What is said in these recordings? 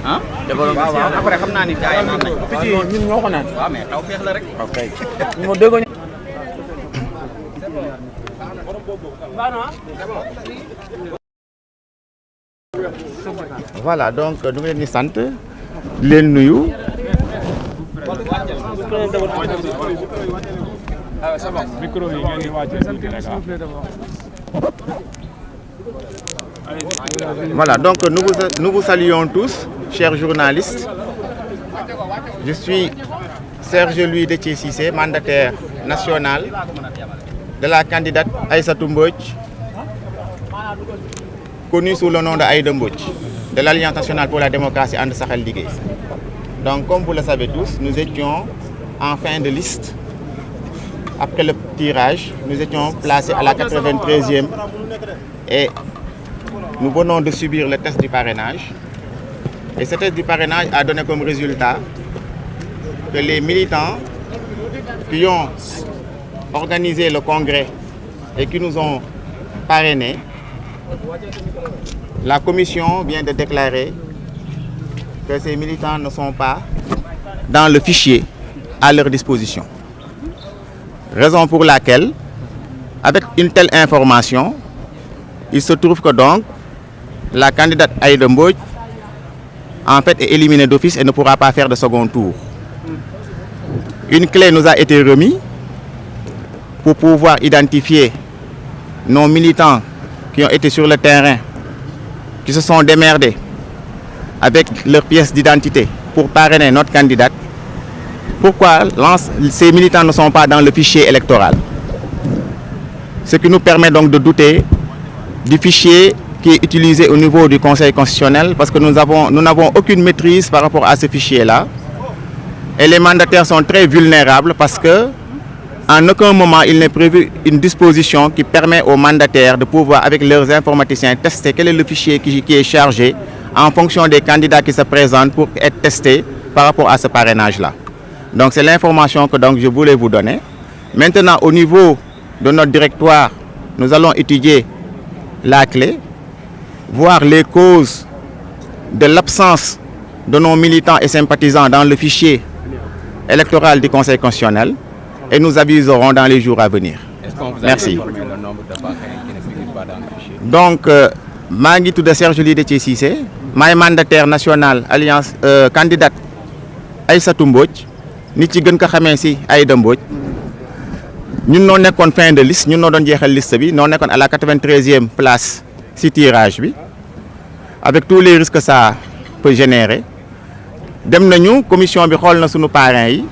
ah defaloon nga si yàlla après xam naa ni gars yi naan nañ ko. ñun ñoo ko naan. waaw mais taw feex la rek. ok ñu ma déggoo. voilà donc ñu ngi leen di sant leen nuyu. micro yi ngeen di wàccee. Voilà, donc nous vous saluons tous, chers journalistes. Je suis Serge Louis Déthié Cissé, mandataire national de la candidate Aïssatou Mbodj, connue sous le nom de Aïda Mbodj, de l'Alliance nationale pour la démocratie And Sahel Ligue. Donc, comme vous le savez tous, nous étions en fin de liste. Après le tirage, nous étions placés à la 93e et nous venons de subir le test du parrainage. Et ce test du parrainage a donné comme résultat que les militants qui ont organisé le congrès et qui nous ont parrainés, la commission vient de déclarer que ces militants ne sont pas dans le fichier à leur disposition. Raison pour laquelle, avec une telle information, il se trouve que donc la candidate Aïda Mbodj en fait est éliminée d'office et ne pourra pas faire de second tour. Une clé nous a été remise pour pouvoir identifier nos militants qui ont été sur le terrain, qui se sont démerdés avec leurs pièces d'identité pour parrainer notre candidate. Pourquoi ces militants ne sont pas dans le fichier électoral? Ce qui nous permet donc de douter du fichier qui est utilisé au niveau du Conseil constitutionnel, parce que nous n'avons aucune maîtrise par rapport à ce fichier-là. Et les mandataires sont très vulnérables parce que en aucun moment il n'est prévu une disposition qui permet aux mandataires de pouvoir, avec leurs informaticiens, tester quel est le fichier qui est chargé en fonction des candidats qui se présentent pour être testés par rapport à ce parrainage-là. Donc c'est l'information que donc, je voulais vous donner. Maintenant, au niveau de notre directoire, nous allons étudier la clé, voir les causes de l'absence de nos militants et sympathisants dans le fichier électoral du Conseil constitutionnel et nous aviserons dans les jours à venir. Est-ce qu'on vous a Merci. informé le nombre de parrains qui ne figurent pas dans le fichier? Donc, maa ngi tudd Serge Louis Déthié Cissé, maay mandataire national alliance candidate Aïssatou Mbodj, nit ci gën ko xamee si Aïda Mbodj. Ñun noo nekkoon fin de liste, ñun noo doon jeexal liste bi, noo nekkoon à la 93e place si tirage bi, avec tous les risques que ça peut générer. Dem nañu commission bi xool na sunu parrains yi,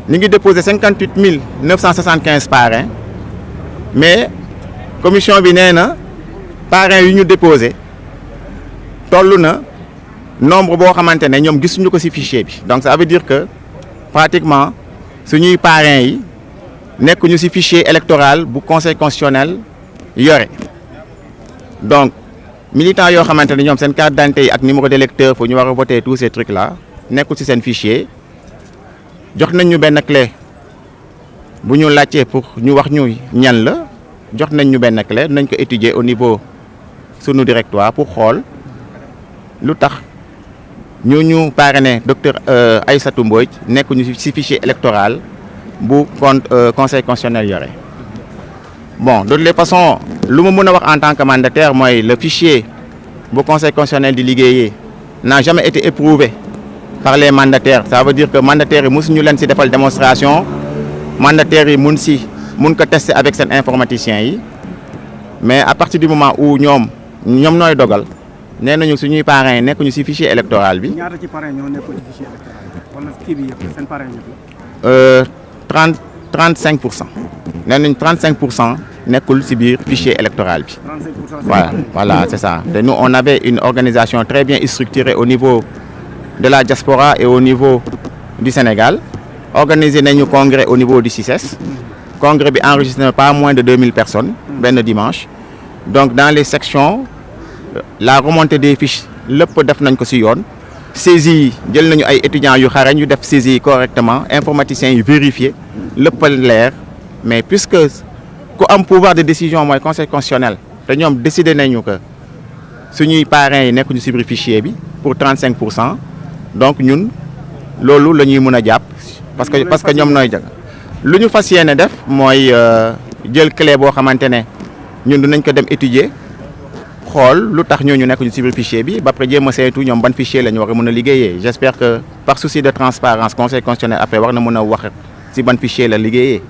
ñu ngi déposé 58 975 parrains, mais commission bi nee na parrains yu ñu déposé toll na nombre boo xamante ne ñoom gisuñu ko ci fichier bi. Donc ça veut dire que pratiquement suñuy parrains yi nekkuñu ci fichier électoral bu Conseil constitutionnel yore. Donc militants yoo xamante ne ñoom seen carte d'identité yi ak numéro d'électeur fu ñu war a voter tous ces trucs là nekkul ci seen fichier, jox nañ ñu benn clé bu ñu laajtee pour ñu wax ñu ñan la, jox nañ ñu benn clé nañ ko étudier au niveau sunu directoire pour xool lu tax ñu parrainé docteur Aïssatou Mbodj nekkuñu ci fichier électoral bu conseil constitutionnel yore. Bon, de toute façon lu ma mën a wax en tant que mandataire mooy le fichier bu conseil constitutionnel di liggéeyee n'a jamais été éprouvé par les mandataires. Ça veut dire que mandataires yi mosuñu leen ci defal démonstration, mandataires yi mun ko tester avec seen informaticiens yi, mais à partir du moment où ñoom nooy dogal nee nañu suñuy parrains yi nekkuñu ci fichier électoral bi. ñaata ci parrain ñoo nekkul ci fichier électoral bi wala kii bi yëpp seen parrain yëpp. 35%. nee nañ 35% nekkul ci biir fichier électoral bi. 35%. Voilà, c'est ça. Et nous, on avait une organisation très bien structurée au niveau de la diaspora et au niveau du Sénégal. Organisé nañu congrès au niveau du CICES. Congrès bi enregistré pas moins de 2000 personnes benn dimanche. Donc dans les sections, la remontée des fiches lépp def nañ ko ci yoon. Saisie yi jël nañu ay étudiants yu xarañ yu def saisie yi correctement, informaticiens yi vérifié lépp leer, mais puisque ku am pouvoir de décision mooy conseil constitutionnel te ñoom décidé nañu que suñuy parrains yi nekkuñu ci biir fichier bi pour 35%. Donc ñun loolu la ñuy mën a jàpp parce que ñoom nooy jag lu ñu fas yéene def mooy jël clé boo xamante ne ñun dinañ ko dem étudier xool lu tax ñooñu nekkuñu ci biir fichier bi ba après jéem a saytu ñoom ban fichier la ñu war a mën a liggéeyee. J'espère que par souci de transparence conseil constitutionnel après war na mën a wax ci ban fichier la liggéeyee.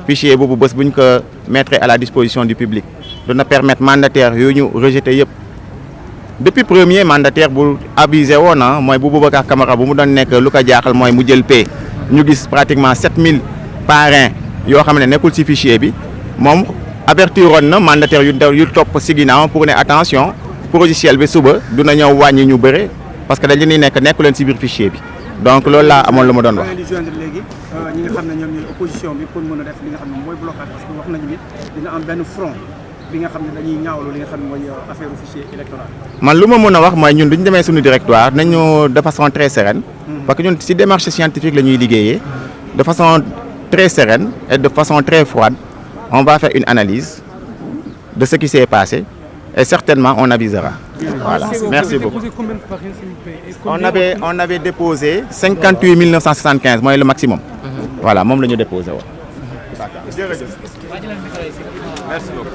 Fichier boobu bés bu ñu ko mettre à la disposition du public dina permettre mandataire yooyu ñu rejeté yëpp. Depuis premier mandataire bu abusé woon na mooy bu Boubacar Camara bu mu doon nekk lu ko jaaxal mooy mu jël paie ñu gis pratiquement 7000 parrains yoo xam ne nekkul ci fichier bi moom avertiroon na mandataire yu topp ci ginnaaw pour ne attention logiciel bi suba dina ñëw wàññi ñu bëre parce que dañu nekku leen ci biir fichier bi donc loolu laa amoon lu ma doon wax. di joindre léegi ñi nga xam ne ñoom ñooy opposition bi pour mën a def li nga xam ne mooy blocage parce que wax nañu ni dina am benn front. bi nga xam ne dañuy ñaawlu li nga xam ne mooy affaire fichier électoral. man lu ma mën a wax mooy ñun duñu demee suñu directoire nañu de façon très sereine. parce que ñun ci démarche scientifique la ñuy liggéeyee. de façon très sereine et de façon très froide on va faire une analyse de ce qui s'est passé et certainement on avisera. Voilà, merci beaucoup. On avait déposé 58 975 mooy le maximum. Voilà moom la ñu déposé woon. Merci beaucoup.